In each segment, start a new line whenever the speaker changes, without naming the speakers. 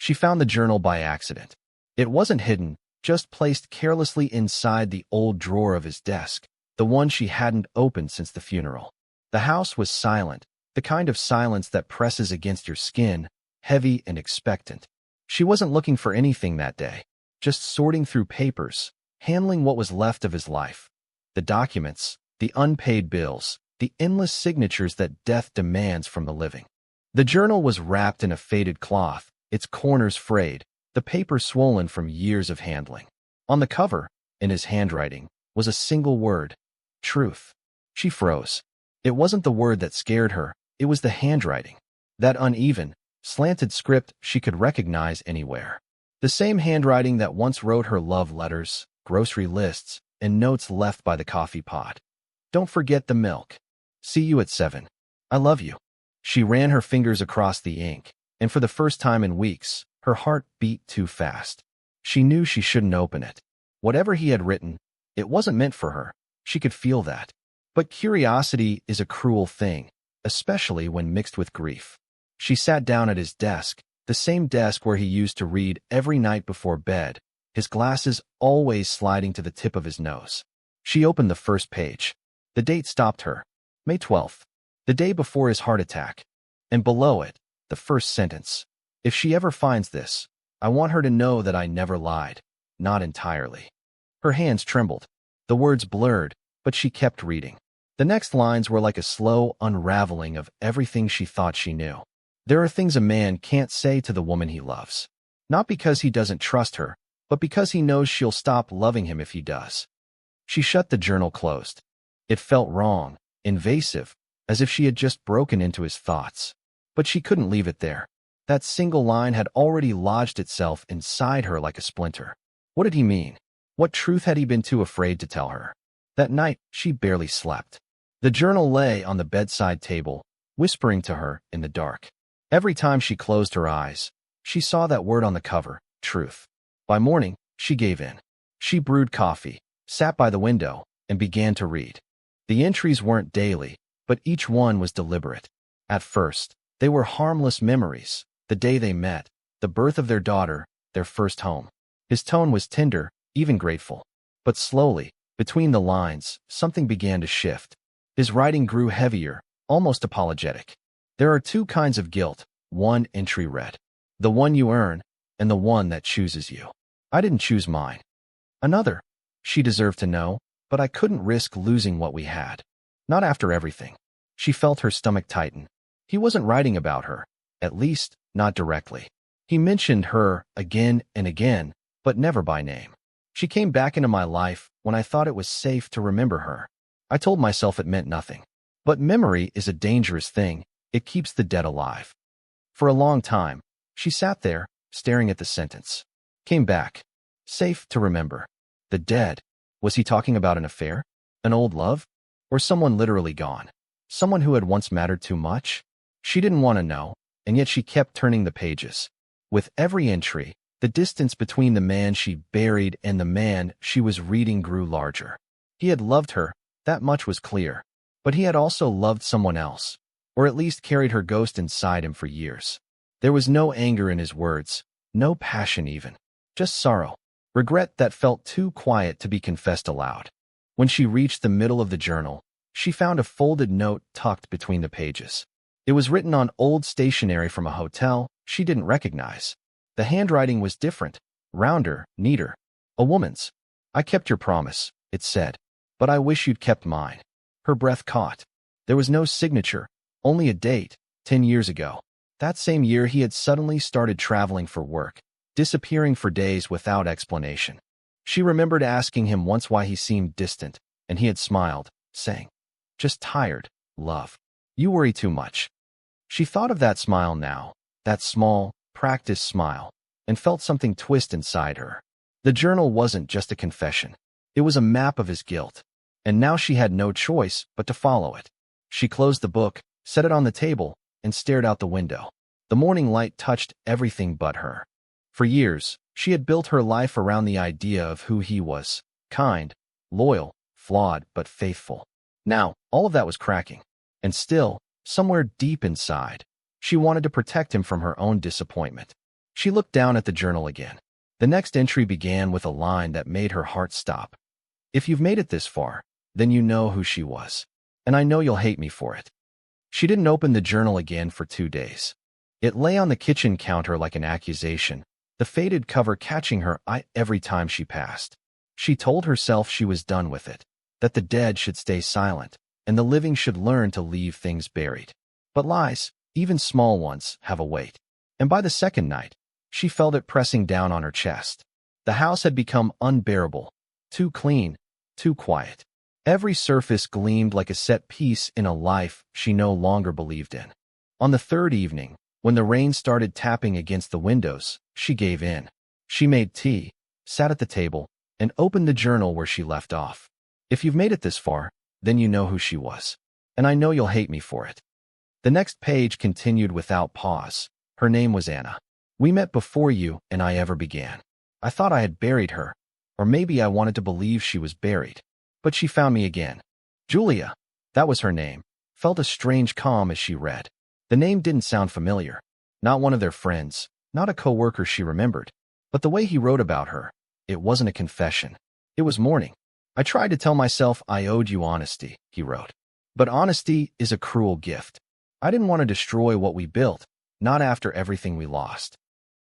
She found the journal by accident. It wasn't hidden, just placed carelessly inside the old drawer of his desk, the one she hadn't opened since the funeral. The house was silent, the kind of silence that presses against your skin, heavy and expectant. She wasn't looking for anything that day, just sorting through papers, handling what was left of his life. The documents, the unpaid bills, the endless signatures that death demands from the living. The journal was wrapped in a faded cloth, its corners frayed, the paper swollen from years of handling. On the cover, in his handwriting, was a single word: truth. She froze. It wasn't the word that scared her, it was the handwriting. That uneven, slanted script she could recognize anywhere. The same handwriting that once wrote her love letters, grocery lists, and notes left by the coffee pot. Don't forget the milk. See you at 7. I love you. She ran her fingers across the ink, and for the first time in weeks, her heart beat too fast. She knew she shouldn't open it. Whatever he had written, it wasn't meant for her. She could feel that. But curiosity is a cruel thing, especially when mixed with grief. She sat down at his desk, the same desk where he used to read every night before bed, his glasses always sliding to the tip of his nose. She opened the first page. The date stopped her. May 12th, the day before his heart attack. And below it, the first sentence. If she ever finds this, I want her to know that I never lied. Not entirely. Her hands trembled. The words blurred, but she kept reading. The next lines were like a slow unraveling of everything she thought she knew. There are things a man can't say to the woman he loves. Not because he doesn't trust her, but because he knows she'll stop loving him if he does. She shut the journal closed. It felt wrong, invasive, as if she had just broken into his thoughts. But she couldn't leave it there. That single line had already lodged itself inside her like a splinter. What did he mean? What truth had he been too afraid to tell her? That night, she barely slept. The journal lay on the bedside table, whispering to her in the dark. Every time she closed her eyes, she saw that word on the cover, truth. By morning, she gave in. She brewed coffee, sat by the window, and began to read. The entries weren't daily, but each one was deliberate. At first, they were harmless memories, the day they met, the birth of their daughter, their first home. His tone was tender, even grateful. But slowly, between the lines, something began to shift. His writing grew heavier, almost apologetic. There are two kinds of guilt, one entry read. The one you earn, and the one that chooses you. I didn't choose mine. Another. She deserved to know, but I couldn't risk losing what we had. Not after everything. She felt her stomach tighten. He wasn't writing about her, at least, not directly. He mentioned her again and again, but never by name. She came back into my life when I thought it was safe to remember her. I told myself it meant nothing. But memory is a dangerous thing. It keeps the dead alive. For a long time, she sat there, staring at the sentence. Came back. Safe to remember. The dead. Was he talking about an affair? An old love? Or someone literally gone? Someone who had once mattered too much? She didn't want to know, and yet she kept turning the pages. With every entry, the distance between the man she buried and the man she was reading grew larger. He had loved her, that much was clear. But he had also loved someone else, or at least carried her ghost inside him for years. There was no anger in his words, no passion even. Just sorrow. Regret that felt too quiet to be confessed aloud. When she reached the middle of the journal, she found a folded note tucked between the pages. It was written on old stationery from a hotel she didn't recognize. The handwriting was different, rounder, neater. A woman's. I kept your promise, it said. But I wish you'd kept mine. Her breath caught. There was no signature, only a date, 10 years ago. That same year he had suddenly started traveling for work, disappearing for days without explanation. She remembered asking him once why he seemed distant, and he had smiled, saying, "Just tired, love. You worry too much." She thought of that smile now, that small, practiced smile, and felt something twist inside her. The journal wasn't just a confession. It was a map of his guilt, and now she had no choice but to follow it. She closed the book, set it on the table, and stared out the window. The morning light touched everything but her. For years, she had built her life around the idea of who he was: kind, loyal, flawed, but faithful. Now, all of that was cracking. And still, somewhere deep inside, she wanted to protect him from her own disappointment. She looked down at the journal again. The next entry began with a line that made her heart stop. If you've made it this far, then you know who she was. And I know you'll hate me for it. She didn't open the journal again for 2 days. It lay on the kitchen counter like an accusation, the faded cover catching her eye every time she passed. She told herself she was done with it, that the dead should stay silent, and the living should learn to leave things buried. But lies, even small ones, have a weight. And by the second night, she felt it pressing down on her chest. The house had become unbearable, too clean, too quiet. Every surface gleamed like a set piece in a life she no longer believed in. On the third evening, when the rain started tapping against the windows, she gave in. She made tea, sat at the table, and opened the journal where she left off. If you've made it this far, then you know who she was. And I know you'll hate me for it. The next page continued without pause. Her name was Anna. We met before you and I ever began. I thought I had buried her, or maybe I wanted to believe she was buried. But she found me again. Julia, that was her name, felt a strange calm as she read. The name didn't sound familiar. Not one of their friends, not a co-worker she remembered. But the way he wrote about her, it wasn't a confession. It was mourning. I tried to tell myself I owed you honesty, he wrote. But honesty is a cruel gift. I didn't want to destroy what we built, not after everything we lost.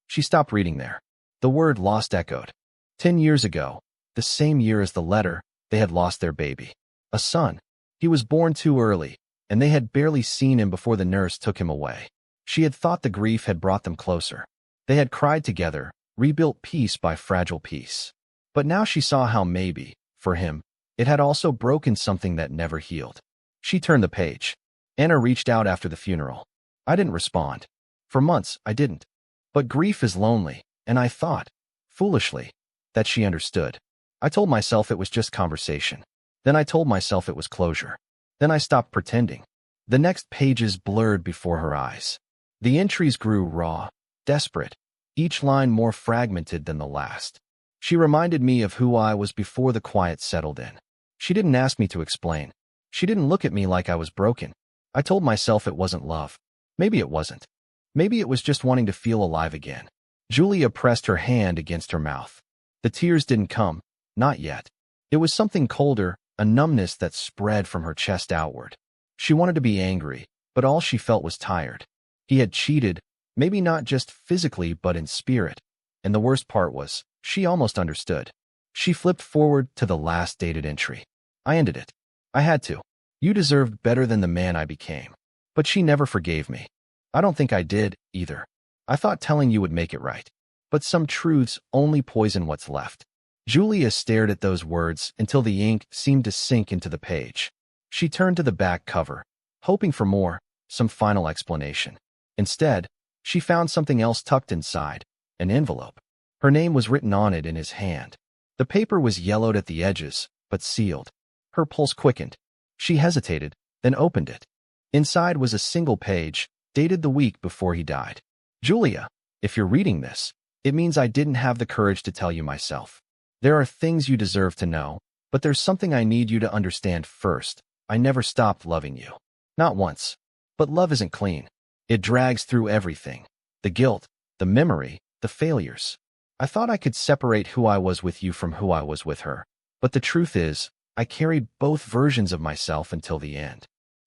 She stopped reading there. The word lost echoed. 10 years ago, the same year as the letter, they had lost their baby. A son. He was born too early, and they had barely seen him before the nurse took him away. She had thought the grief had brought them closer. They had cried together, rebuilt piece by fragile piece. But now she saw how maybe, for him, it had also broken something that never healed. She turned the page. Anna reached out after the funeral. I didn't respond. For months, I didn't. But grief is lonely, and I thought, foolishly, that she understood. I told myself it was just conversation. Then I told myself it was closure. Then I stopped pretending. The next pages blurred before her eyes. The entries grew raw, desperate, each line more fragmented than the last. She reminded me of who I was before the quiet settled in. She didn't ask me to explain. She didn't look at me like I was broken. I told myself it wasn't love. Maybe it wasn't. Maybe it was just wanting to feel alive again. Julia pressed her hand against her mouth. The tears didn't come. Not yet. It was something colder, a numbness that spread from her chest outward. She wanted to be angry, but all she felt was tired. He had cheated, maybe not just physically but in spirit. And the worst part was, she almost understood. She flipped forward to the last dated entry. I ended it. I had to. You deserved better than the man I became. But she never forgave me. I don't think I did, either. I thought telling you would make it right. But some truths only poison what's left. Julia stared at those words until the ink seemed to sink into the page. She turned to the back cover, hoping for more, some final explanation. Instead, she found something else tucked inside, an envelope. Her name was written on it in his hand. The paper was yellowed at the edges, but sealed. Her pulse quickened. She hesitated, then opened it. Inside was a single page, dated the week before he died. Julia, if you're reading this, it means I didn't have the courage to tell you myself. There are things you deserve to know, but there's something I need you to understand first. I never stopped loving you. Not once. But love isn't clean. It drags through everything. The guilt, the memory, the failures. I thought I could separate who I was with you from who I was with her. But the truth is, I carried both versions of myself until the end.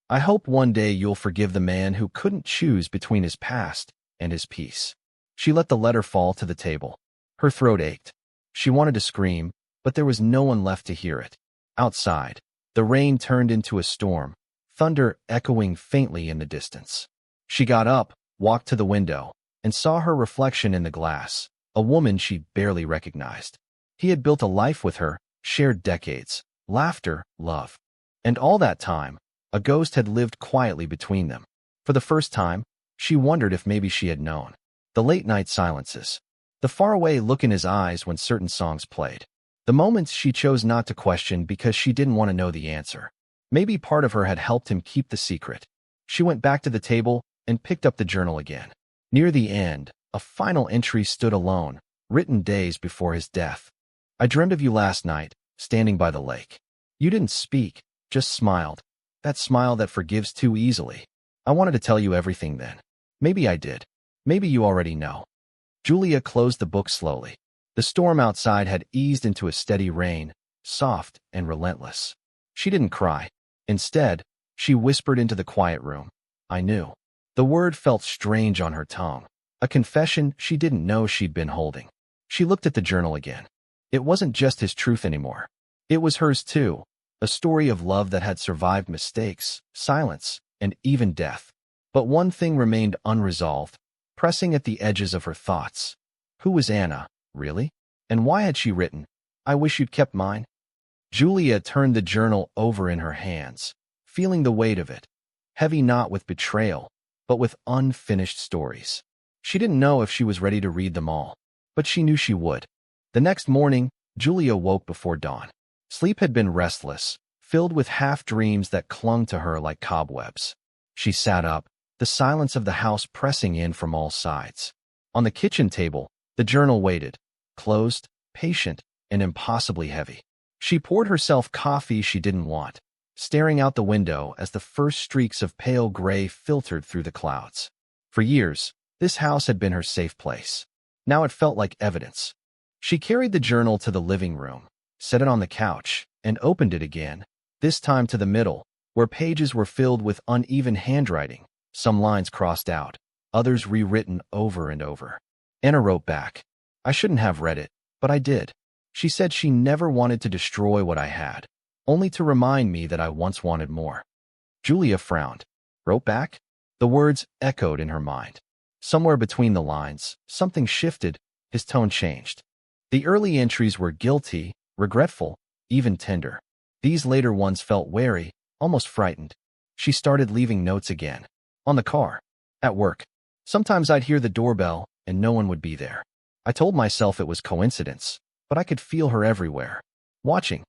I hope one day you'll forgive the man who couldn't choose between his past and his peace. She let the letter fall to the table. Her throat ached. She wanted to scream, but there was no one left to hear it. Outside, the rain turned into a storm, thunder echoing faintly in the distance. She got up, walked to the window, and saw her reflection in the glass, a woman she barely recognized. He had built a life with her, shared decades, laughter, love. And all that time, a ghost had lived quietly between them. For the first time, she wondered if maybe she had known. The late-night silences. The faraway look in his eyes when certain songs played. The moments she chose not to question because she didn't want to know the answer. Maybe part of her had helped him keep the secret. She went back to the table and picked up the journal again. Near the end, a final entry stood alone, written days before his death. I dreamed of you last night, standing by the lake. You didn't speak, just smiled. That smile that forgives too easily. I wanted to tell you everything then. Maybe I did. Maybe you already know. Julia closed the book slowly. The storm outside had eased into a steady rain, soft and relentless. She didn't cry. Instead, she whispered into the quiet room, "I knew." The word felt strange on her tongue, a confession she didn't know she'd been holding. She looked at the journal again. It wasn't just his truth anymore. It was hers too, a story of love that had survived mistakes, silence, and even death. But one thing remained unresolved, pressing at the edges of her thoughts. Who was Anna, really? And why had she written, "I wish you'd kept mine"? Julia turned the journal over in her hands, feeling the weight of it, heavy not with betrayal, but with unfinished stories. She didn't know if she was ready to read them all, but she knew she would. The next morning, Julia woke before dawn. Sleep had been restless, filled with half-dreams that clung to her like cobwebs. She sat up, the silence of the house pressing in from all sides. On the kitchen table, the journal waited, closed, patient, and impossibly heavy. She poured herself coffee she didn't want, staring out the window as the first streaks of pale gray filtered through the clouds. For years, this house had been her safe place. Now it felt like evidence. She carried the journal to the living room, set it on the couch, and opened it again, this time to the middle, where pages were filled with uneven handwriting, some lines crossed out, others rewritten over and over. Anna wrote back, "I shouldn't have read it, but I did." She said she never wanted to destroy what I had, only to remind me that I once wanted more. Julia frowned. Wrote back? The words echoed in her mind. Somewhere between the lines, something shifted, his tone changed. The early entries were guilty, regretful, even tender. These later ones felt wary, almost frightened. She started leaving notes again. On the car. At work. Sometimes I'd hear the doorbell, and no one would be there. I told myself it was coincidence, but I could feel her everywhere. Watching.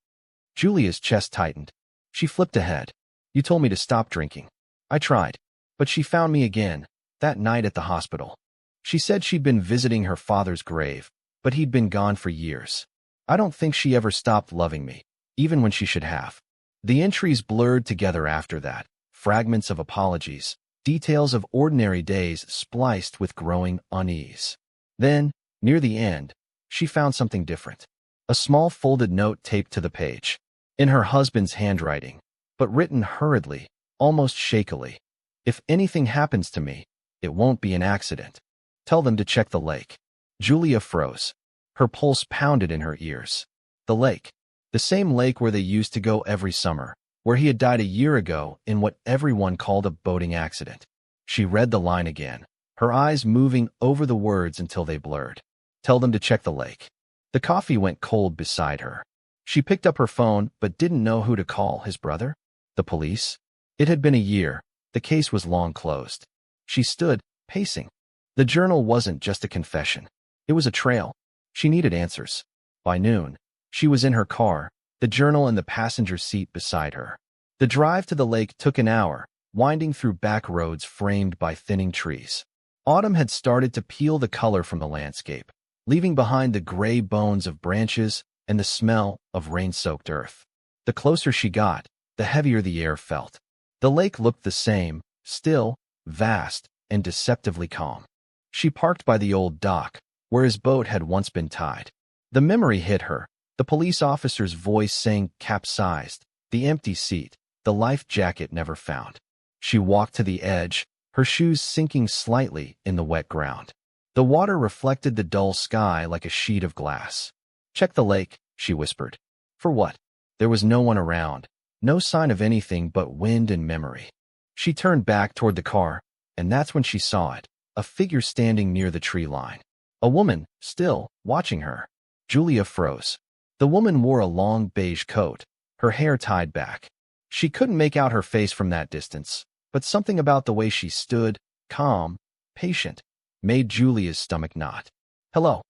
Julia's chest tightened. She flipped ahead. "You told me to stop drinking." I tried, but she found me again, that night at the hospital. She said she'd been visiting her father's grave, but he'd been gone for years. I don't think she ever stopped loving me, even when she should have. The entries blurred together after that, fragments of apologies, details of ordinary days spliced with growing unease. Then, near the end, she found something different. A small folded note taped to the page, in her husband's handwriting, but written hurriedly, almost shakily. "If anything happens to me, it won't be an accident. Tell them to check the lake." Julia froze. Her pulse pounded in her ears. The lake. The same lake where they used to go every summer, where he had died a year ago in what everyone called a boating accident. She read the line again, her eyes moving over the words until they blurred. Tell them to check the lake. The coffee went cold beside her. She picked up her phone but didn't know who to call. His brother? The police? It had been a year. The case was long closed. She stood, pacing. The journal wasn't just a confession. It was a trail. She needed answers. By noon, she was in her car, the journal in the passenger seat beside her. The drive to the lake took an hour, winding through back roads framed by thinning trees. Autumn had started to peel the color from the landscape, leaving behind the gray bones of branches and the smell of rain-soaked earth. The closer she got, the heavier the air felt. The lake looked the same, still, vast, and deceptively calm. She parked by the old dock, where his boat had once been tied. The memory hit her, the police officer's voice saying capsized, the empty seat, the life jacket never found. She walked to the edge, her shoes sinking slightly in the wet ground. The water reflected the dull sky like a sheet of glass. "Check the lake," she whispered. "For what?" There was no one around, no sign of anything but wind and memory. She turned back toward the car, and that's when she saw it, a figure standing near the tree line. A woman, still, watching her. Julia froze. The woman wore a long beige coat, her hair tied back. She couldn't make out her face from that distance, but something about the way she stood, calm, patient, made Julia's stomach knot. "Hello,"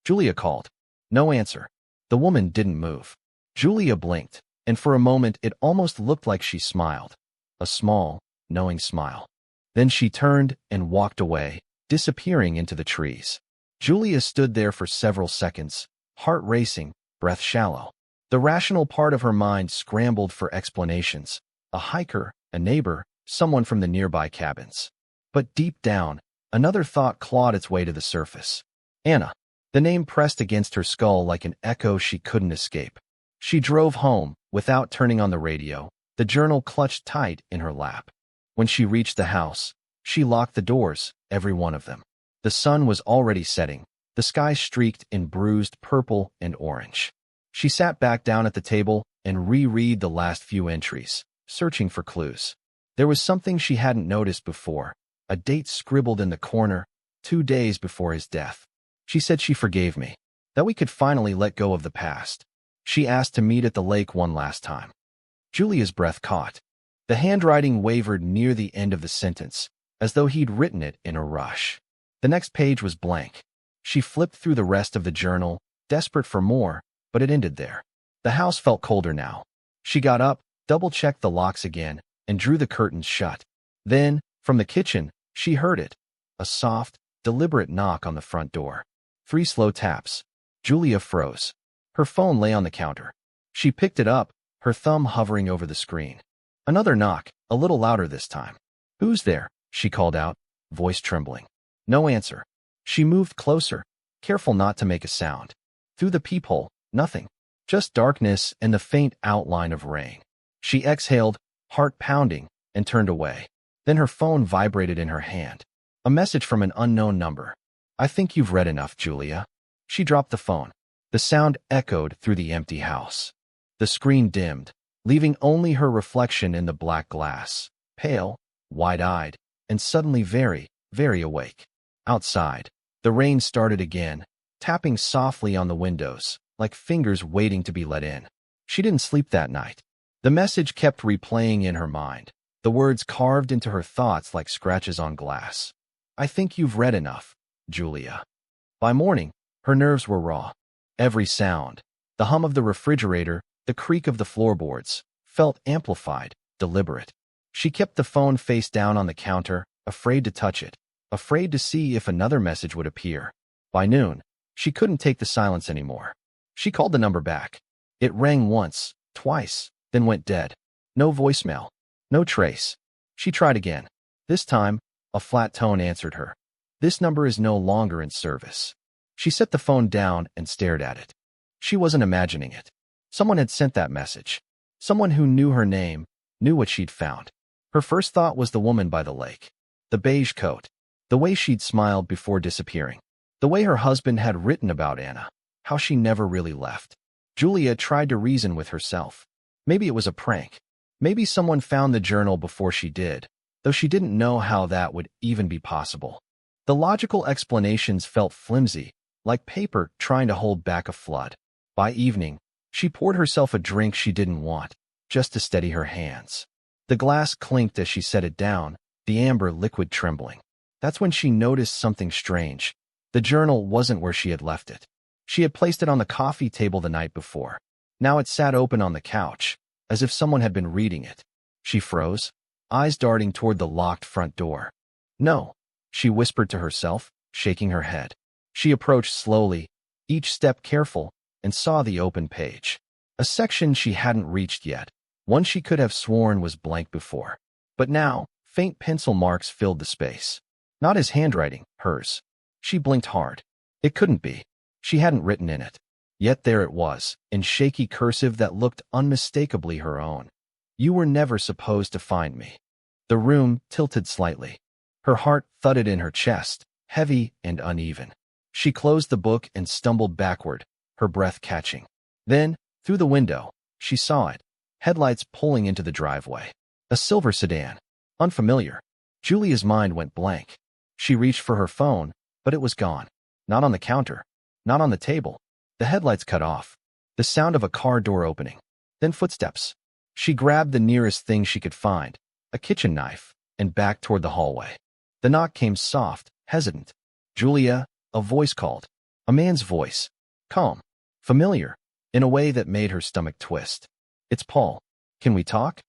Julia called. No answer. The woman didn't move. Julia blinked, and for a moment it almost looked like she smiled. A small, knowing smile. Then she turned and walked away, disappearing into the trees. Julia stood there for several seconds, heart racing, breath shallow. The rational part of her mind scrambled for explanations. A hiker, a neighbor, someone from the nearby cabins. But deep down, another thought clawed its way to the surface. Anna. The name pressed against her skull like an echo she couldn't escape. She drove home, without turning on the radio, the journal clutched tight in her lap. When she reached the house, she locked the doors, every one of them. The sun was already setting, the sky streaked in bruised purple and orange. She sat back down at the table and reread the last few entries, searching for clues. There was something she hadn't noticed before, a date scribbled in the corner, 2 days before his death. She said she forgave me, that we could finally let go of the past. She asked to meet at the lake one last time. Julia's breath caught. The handwriting wavered near the end of the sentence, as though he'd written it in a rush. The next page was blank. She flipped through the rest of the journal, desperate for more, but it ended there. The house felt colder now. She got up, double-checked the locks again, and drew the curtains shut. Then, from the kitchen, she heard it. A soft, deliberate knock on the front door. 3 slow taps. Julia froze. Her phone lay on the counter. She picked it up, her thumb hovering over the screen. Another knock, a little louder this time. "Who's there?" she called out, voice trembling. No answer. She moved closer, careful not to make a sound. Through the peephole, nothing. Just darkness and the faint outline of rain. She exhaled, heart pounding, and turned away. Then her phone vibrated in her hand. A message from an unknown number. "I think you've read enough, Julia." She dropped the phone. The sound echoed through the empty house. The screen dimmed, leaving only her reflection in the black glass, pale, wide-eyed, and suddenly very, very awake. Outside, the rain started again, tapping softly on the windows, like fingers waiting to be let in. She didn't sleep that night. The message kept replaying in her mind, the words carved into her thoughts like scratches on glass. "I think you've read enough, Julia." By morning, her nerves were raw. Every sound, the hum of the refrigerator, the creak of the floorboards, felt amplified, deliberate. She kept the phone face down on the counter, afraid to touch it, afraid to see if another message would appear. By noon, she couldn't take the silence anymore. She called the number back. It rang once, twice, then went dead. No voicemail. No trace. She tried again. This time, a flat tone answered her. "This number is no longer in service." She set the phone down and stared at it. She wasn't imagining it. Someone had sent that message. Someone who knew her name, knew what she'd found. Her first thought was the woman by the lake. The beige coat. The way she'd smiled before disappearing. The way her husband had written about Anna. How she never really left. Julia tried to reason with herself. Maybe it was a prank. Maybe someone found the journal before she did, though she didn't know how that would even be possible. The logical explanations felt flimsy, like paper trying to hold back a flood. By evening, she poured herself a drink she didn't want, just to steady her hands. The glass clinked as she set it down, the amber liquid trembling. That's when she noticed something strange. The journal wasn't where she had left it. She had placed it on the coffee table the night before. Now it sat open on the couch, as if someone had been reading it. She froze, eyes darting toward the locked front door. "No," she whispered to herself, shaking her head. She approached slowly, each step careful, and saw the open page. A section she hadn't reached yet, one she could have sworn was blank before. But now, faint pencil marks filled the space. Not his handwriting, hers. She blinked hard. It couldn't be. She hadn't written in it. Yet there it was, in shaky cursive that looked unmistakably her own. "You were never supposed to find me." The room tilted slightly. Her heart thudded in her chest, heavy and uneven. She closed the book and stumbled backward, her breath catching. Then, through the window, she saw it, headlights pulling into the driveway. A silver sedan. Unfamiliar. Julia's mind went blank. She reached for her phone, but it was gone. Not on the counter. Not on the table. The headlights cut off. The sound of a car door opening. Then footsteps. She grabbed the nearest thing she could find, a kitchen knife, and backed toward the hallway. The knock came soft, hesitant. "Julia," a voice called. A man's voice. Calm. Familiar. In a way that made her stomach twist. "It's Paul. Can we talk?"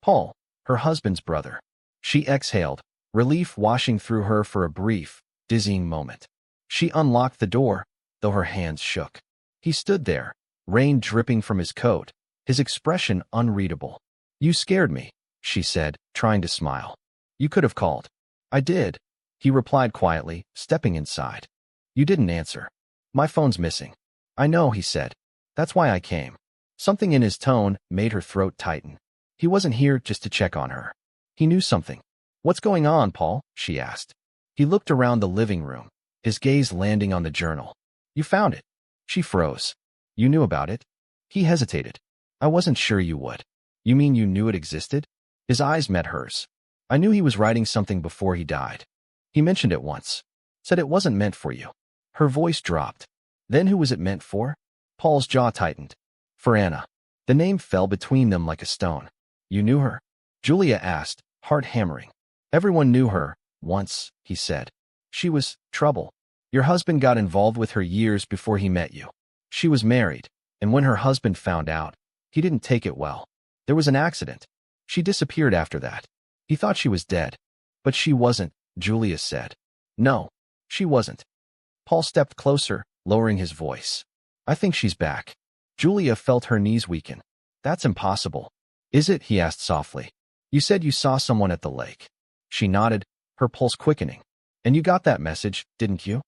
Paul, her husband's brother. She exhaled, relief washing through her for a brief, dizzying moment. She unlocked the door, though her hands shook. He stood there, rain dripping from his coat, his expression unreadable. "You scared me," she said, trying to smile. "You could have called." "I did," he replied quietly, stepping inside. You didn't answer. My phone's missing. I know, he said. That's why I came. Something in his tone made her throat tighten. He wasn't here just to check on her. He knew something. What's going on, Paul? She asked. He looked around the living room, his gaze landing on the journal. You found it. She froze. You knew about it? He hesitated. I wasn't sure you would. You mean you knew it existed? His eyes met hers. I knew he was writing something before he died. He mentioned it once. Said it wasn't meant for you. Her voice dropped. Then who was it meant for? Paul's jaw tightened. For Anna. The name fell between them like a stone. You knew her? Julia asked, heart hammering. Everyone knew her, once, he said. She was trouble. Your husband got involved with her years before he met you. She was married, and when her husband found out, he didn't take it well. There was an accident. She disappeared after that. He thought she was dead. But she wasn't, Julia said. No, she wasn't. Paul stepped closer, lowering his voice. I think she's back. Julia felt her knees weaken. That's impossible. Is it? He asked softly. You said you saw someone at the lake. She nodded, her pulse quickening. And you got that message, didn't you?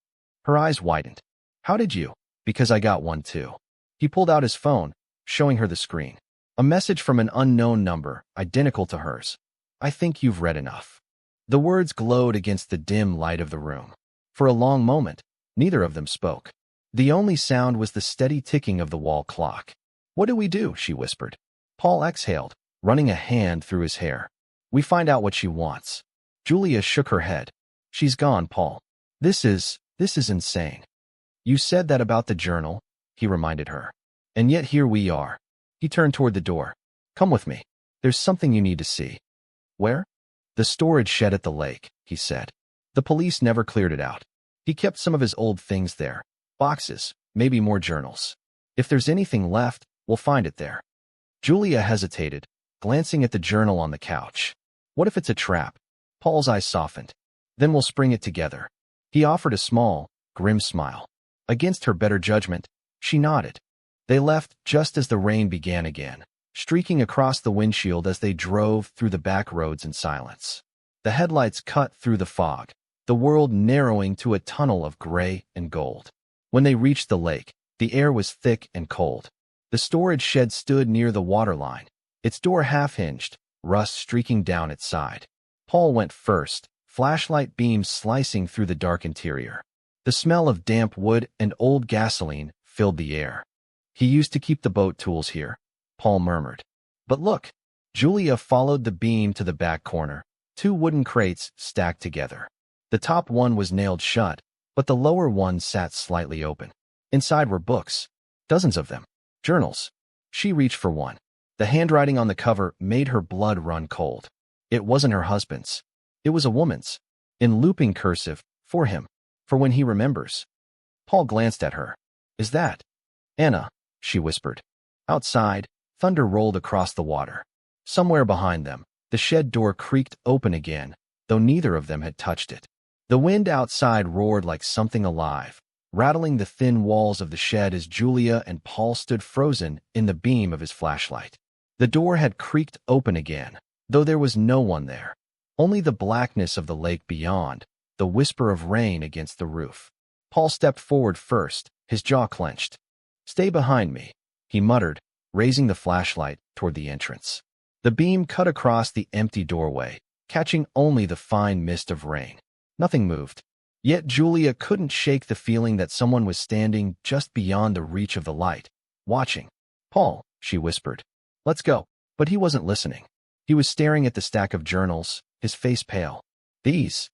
Her eyes widened. How did you? Because I got one too. He pulled out his phone, showing her the screen. A message from an unknown number, identical to hers. I think you've read enough. The words glowed against the dim light of the room. For a long moment, neither of them spoke. The only sound was the steady ticking of the wall clock. What do we do? She whispered. Paul exhaled, running a hand through his hair. We find out what she wants. Julia shook her head. She's gone, Paul. This is insane. You said that about the journal, he reminded her. And yet here we are. He turned toward the door. Come with me. There's something you need to see. Where? The storage shed at the lake, he said. The police never cleared it out. He kept some of his old things there. Boxes, maybe more journals. If there's anything left, we'll find it there. Julia hesitated, glancing at the journal on the couch. What if it's a trap? Paul's eyes softened. Then we'll spring it together. He offered a small, grim smile. Against her better judgment, she nodded. They left just as the rain began again, streaking across the windshield as they drove through the back roads in silence. The headlights cut through the fog, the world narrowing to a tunnel of gray and gold. When they reached the lake, the air was thick and cold. The storage shed stood near the waterline, its door half-hinged, rust streaking down its side. Paul went first, flashlight beams slicing through the dark interior. The smell of damp wood and old gasoline filled the air. He used to keep the boat tools here, Paul murmured. But look, Julia followed the beam to the back corner, 2 wooden crates stacked together. The top one was nailed shut, but the lower one sat slightly open. Inside were books, dozens of them, journals. She reached for one. The handwriting on the cover made her blood run cold. It wasn't her husband's. It was a woman's. In looping cursive, for him, for when he remembers. Paul glanced at her. Is that Anna? She whispered. Outside, thunder rolled across the water. Somewhere behind them, the shed door creaked open again, though neither of them had touched it. The wind outside roared like something alive, rattling the thin walls of the shed as Julia and Paul stood frozen in the beam of his flashlight. The door had creaked open again, though there was no one there. Only the blackness of the lake beyond, the whisper of rain against the roof. Paul stepped forward first, his jaw clenched. Stay behind me, he muttered, raising the flashlight toward the entrance. The beam cut across the empty doorway, catching only the fine mist of rain. Nothing moved. Yet Julia couldn't shake the feeling that someone was standing just beyond the reach of the light, watching. Paul, she whispered. Let's go. But he wasn't listening. He was staring at the stack of journals, his face pale. These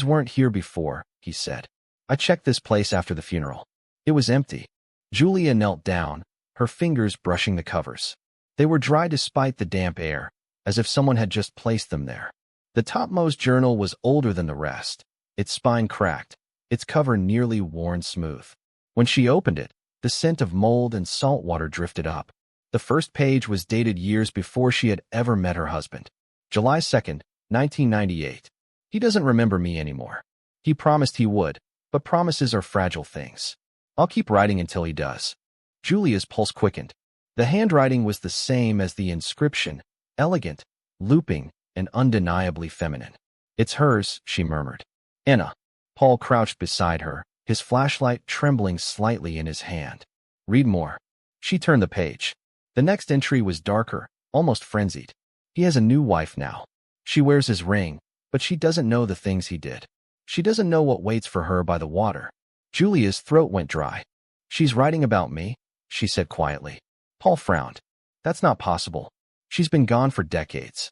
weren't here before, he said. I checked this place after the funeral. It was empty. Julia knelt down, her fingers brushing the covers. They were dry despite the damp air, as if someone had just placed them there. The topmost journal was older than the rest, its spine cracked, its cover nearly worn smooth. When she opened it, the scent of mold and salt water drifted up. The first page was dated years before she had ever met her husband. July 2nd, 1998. He doesn't remember me anymore. He promised he would, but promises are fragile things. I'll keep writing until he does. Julia's pulse quickened. The handwriting was the same as the inscription, elegant, looping, and undeniably feminine. It's hers, she murmured. Anna. Paul crouched beside her, his flashlight trembling slightly in his hand. Read more. She turned the page. The next entry was darker, almost frenzied. He has a new wife now. She wears his ring, but she doesn't know the things he did. She doesn't know what waits for her by the water. Julia's throat went dry. She's writing about me, she said quietly. Paul frowned. That's not possible. She's been gone for decades.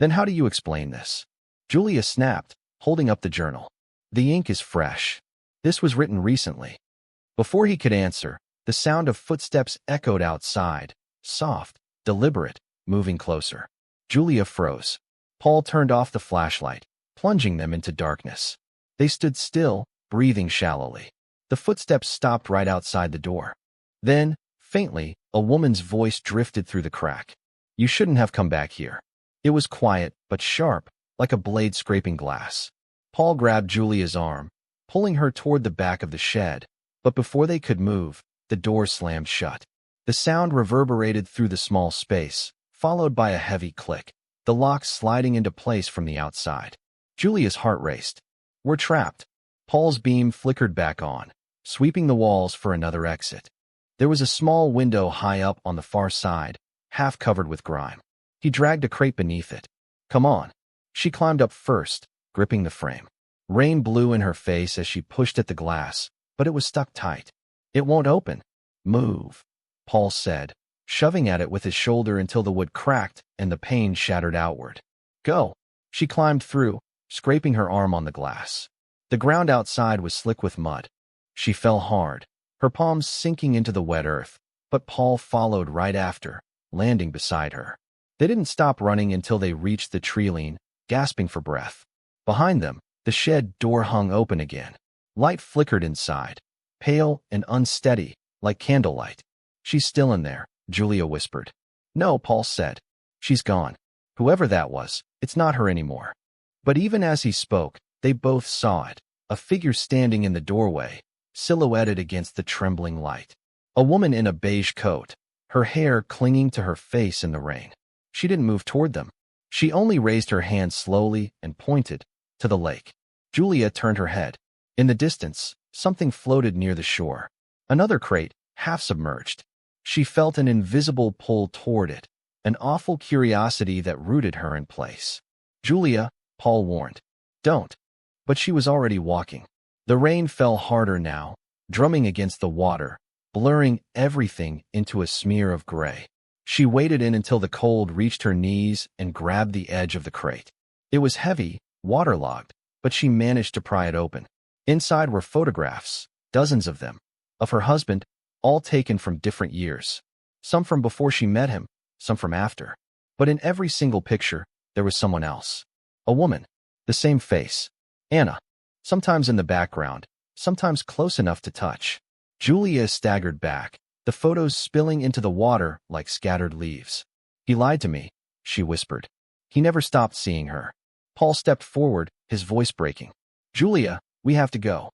Then how do you explain this? Julia snapped, holding up the journal. The ink is fresh. This was written recently. Before he could answer, the sound of footsteps echoed outside, soft, deliberate, moving closer. Julia froze. Paul turned off the flashlight, plunging them into darkness. They stood still, breathing shallowly. The footsteps stopped right outside the door. Then, faintly, a woman's voice drifted through the crack. You shouldn't have come back here. It was quiet, but sharp, like a blade scraping glass. Paul grabbed Julia's arm, pulling her toward the back of the shed, but before they could move, the door slammed shut. The sound reverberated through the small space, followed by a heavy click, the lock sliding into place from the outside. Julia's heart raced. We're trapped. Paul's beam flickered back on, sweeping the walls for another exit. There was a small window high up on the far side, half covered with grime. He dragged a crate beneath it. Come on. She climbed up first, gripping the frame. Rain blew in her face as she pushed at the glass, but it was stuck tight. It won't open. Move, Paul said, shoving at it with his shoulder until the wood cracked and the pane shattered outward. Go. She climbed through, scraping her arm on the glass. The ground outside was slick with mud. She fell hard, her palms sinking into the wet earth, but Paul followed right after, landing beside her. They didn't stop running until they reached the treeline, gasping for breath. Behind them, the shed door hung open again. Light flickered inside, pale and unsteady, like candlelight. She's still in there, Julia whispered. No, Paul said. She's gone. Whoever that was, it's not her anymore. But even as he spoke, they both saw it, a figure standing in the doorway, silhouetted against the trembling light. A woman in a beige coat, her hair clinging to her face in the rain. She didn't move toward them. She only raised her hand slowly and pointed to the lake. Julia turned her head. In the distance, something floated near the shore. Another crate, half submerged. She felt an invisible pull toward it, an awful curiosity that rooted her in place. Julia, Paul warned. Don't. But she was already walking. The rain fell harder now, drumming against the water, blurring everything into a smear of gray. She waded in until the cold reached her knees and grabbed the edge of the crate. It was heavy, waterlogged, but she managed to pry it open. Inside were photographs, dozens of them, of her husband, all taken from different years. Some from before she met him, some from after. But in every single picture, there was someone else. A woman. The same face. Anna. Sometimes in the background, sometimes close enough to touch. Julia staggered back, the photos spilling into the water like scattered leaves. He lied to me, she whispered. He never stopped seeing her. Paul stepped forward, his voice breaking. Julia, we have to go.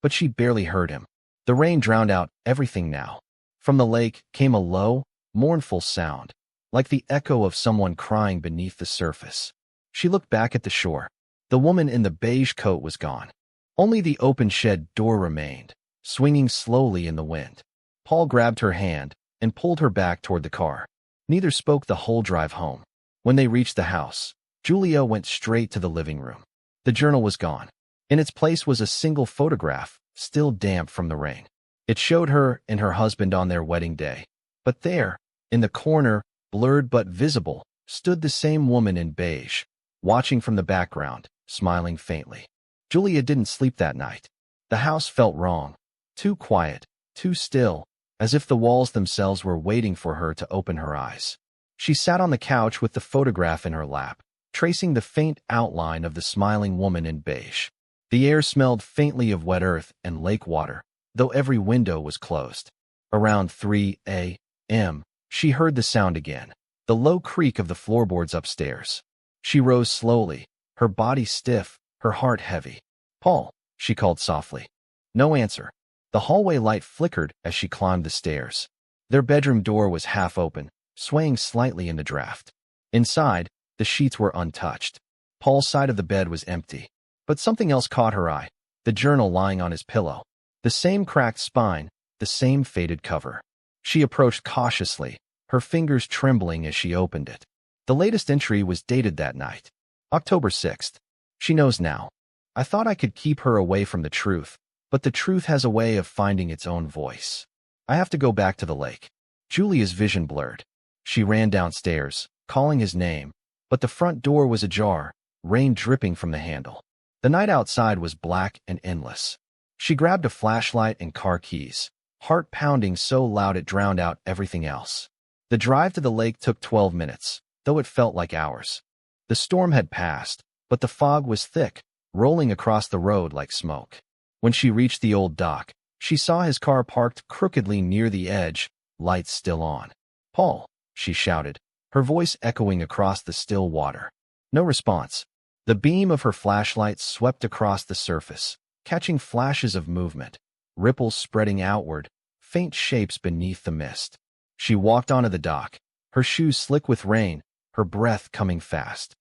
But she barely heard him. The rain drowned out everything now. From the lake came a low, mournful sound, like the echo of someone crying beneath the surface. She looked back at the shore. The woman in the beige coat was gone. Only the open shed door remained, swinging slowly in the wind. Paul grabbed her hand and pulled her back toward the car. Neither spoke the whole drive home. When they reached the house, Julia went straight to the living room. The journal was gone. In its place was a single photograph, still damp from the rain. It showed her and her husband on their wedding day. But there, in the corner, blurred but visible, stood the same woman in beige, watching from the background, smiling faintly. Julia didn't sleep that night. The house felt wrong. Too quiet, too still, as if the walls themselves were waiting for her to open her eyes. She sat on the couch with the photograph in her lap, tracing the faint outline of the smiling woman in beige. The air smelled faintly of wet earth and lake water, though every window was closed. Around 3 a.m., she heard the sound again, the low creak of the floorboards upstairs. She rose slowly, her body stiff, her heart heavy. Paul, she called softly. No answer. The hallway light flickered as she climbed the stairs. Their bedroom door was half open, swaying slightly in the draft. Inside, the sheets were untouched. Paul's side of the bed was empty. But something else caught her eye, the journal lying on his pillow. The same cracked spine, the same faded cover. She approached cautiously, her fingers trembling as she opened it. The latest entry was dated that night, October 6th. She knows now. I thought I could keep her away from the truth, but the truth has a way of finding its own voice. I have to go back to the lake. Julia's vision blurred. She ran downstairs, calling his name, but the front door was ajar, rain dripping from the handle. The night outside was black and endless. She grabbed a flashlight and car keys, heart pounding so loud it drowned out everything else. The drive to the lake took 12 minutes, though it felt like hours. The storm had passed, but the fog was thick, rolling across the road like smoke. When she reached the old dock, she saw his car parked crookedly near the edge, lights still on. "Paul," she shouted, her voice echoing across the still water. No response. The beam of her flashlight swept across the surface, catching flashes of movement, ripples spreading outward, faint shapes beneath the mist. She walked onto the dock, her shoes slick with rain, her breath coming fast.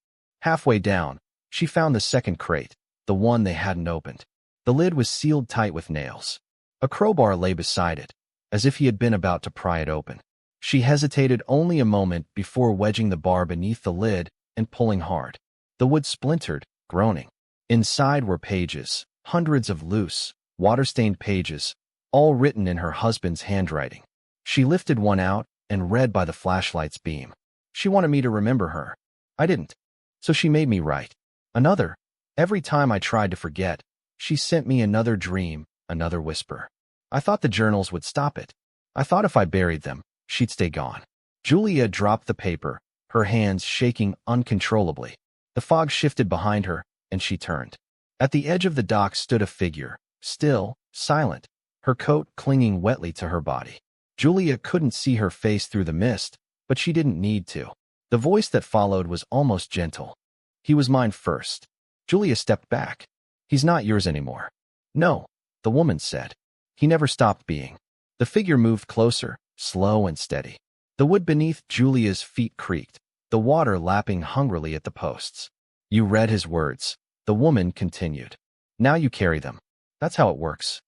Halfway down, she found the second crate, the one they hadn't opened. The lid was sealed tight with nails. A crowbar lay beside it, as if he had been about to pry it open. She hesitated only a moment before wedging the bar beneath the lid and pulling hard. The wood splintered, groaning. Inside were pages, hundreds of loose, water-stained pages, all written in her husband's handwriting. She lifted one out and read by the flashlight's beam. She wanted me to remember her. I didn't. So she made me write. Another. Every time I tried to forget, she sent me another dream, another whisper. I thought the journals would stop it. I thought if I buried them, she'd stay gone. Julia dropped the paper, her hands shaking uncontrollably. The fog shifted behind her, and she turned. At the edge of the dock stood a figure, still, silent, her coat clinging wetly to her body. Julia couldn't see her face through the mist, but she didn't need to. The voice that followed was almost gentle. "He was mine first." Julia stepped back. "He's not yours anymore." "No," the woman said. "He never stopped being." The figure moved closer, slow and steady. The wood beneath Julia's feet creaked, the water lapping hungrily at the posts. "You read his words," the woman continued. "Now you carry them. That's how it works."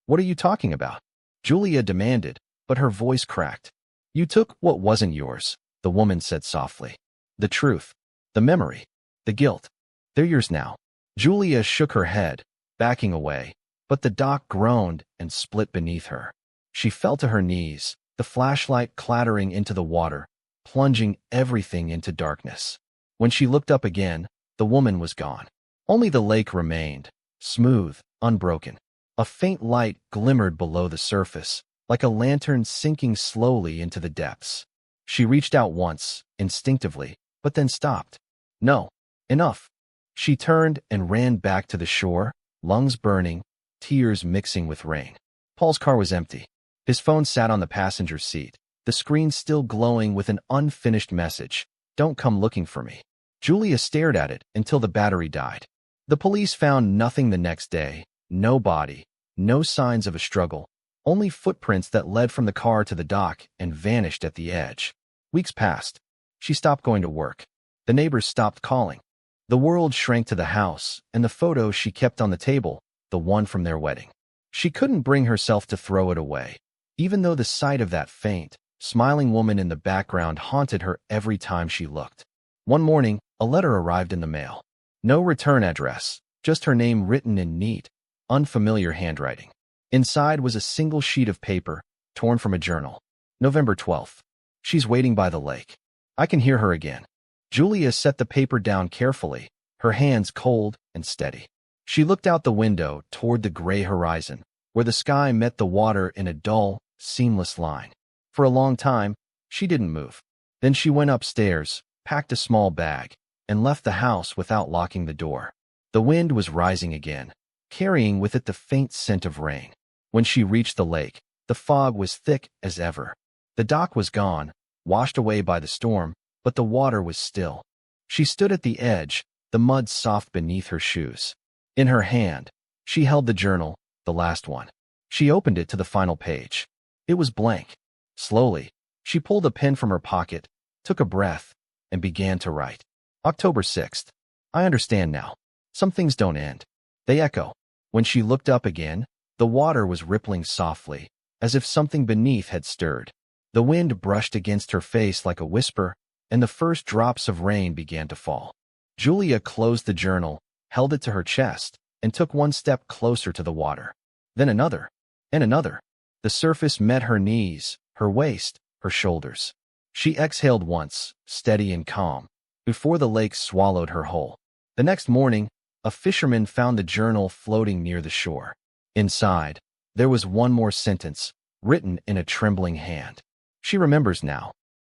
"What are you talking about?" Julia demanded, but her voice cracked. "You took what wasn't yours," the woman said softly. "The truth, the memory, the guilt. They're yours now." Julia shook her head, backing away, but the dock groaned and split beneath her. She fell to her knees, the flashlight clattering into the water, plunging everything into darkness. When she looked up again, the woman was gone. Only the lake remained, smooth, unbroken. A faint light glimmered below the surface, like a lantern sinking slowly into the depths. She reached out once, instinctively, but then stopped. "No, enough." She turned and ran back to the shore, lungs burning, tears mixing with rain. Paul's car was empty. His phone sat on the passenger seat, the screen still glowing with an unfinished message. "Don't come looking for me." Julia stared at it until the battery died. The police found nothing the next day, no body, no signs of a struggle, only footprints that led from the car to the dock and vanished at the edge. Weeks passed. She stopped going to work. The neighbors stopped calling. The world shrank to the house and the photo she kept on the table, the one from their wedding. She couldn't bring herself to throw it away, even though the sight of that faint, smiling woman in the background haunted her every time she looked. One morning, a letter arrived in the mail. No return address, just her name written in neat, unfamiliar handwriting. Inside was a single sheet of paper, torn from a journal. November 12th. She's waiting by the lake. I can hear her again. Julia set the paper down carefully, her hands cold and steady. She looked out the window toward the gray horizon, where the sky met the water in a dull, seamless line. For a long time, she didn't move. Then she went upstairs, packed a small bag, and left the house without locking the door. The wind was rising again, carrying with it the faint scent of rain. When she reached the lake, the fog was thick as ever. The dock was gone, washed away by the storm, but the water was still. She stood at the edge, the mud soft beneath her shoes. In her hand, she held the journal, the last one. She opened it to the final page. It was blank. Slowly, she pulled a pen from her pocket, took a breath, and began to write. October 6th. I understand now. Some things don't end. They echo. When she looked up again, The water was rippling softly, as if something beneath had stirred. The wind brushed against her face like a whisper, and the first drops of rain began to fall. Julia closed the journal, held it to her chest, and took one step closer to the water. Then another, and another. The surface met her knees, her waist, her shoulders. She exhaled once, steady and calm, before the lake swallowed her whole. The next morning, a fisherman found the journal floating near the shore. Inside, there was one more sentence, written in a trembling hand. She remembers now.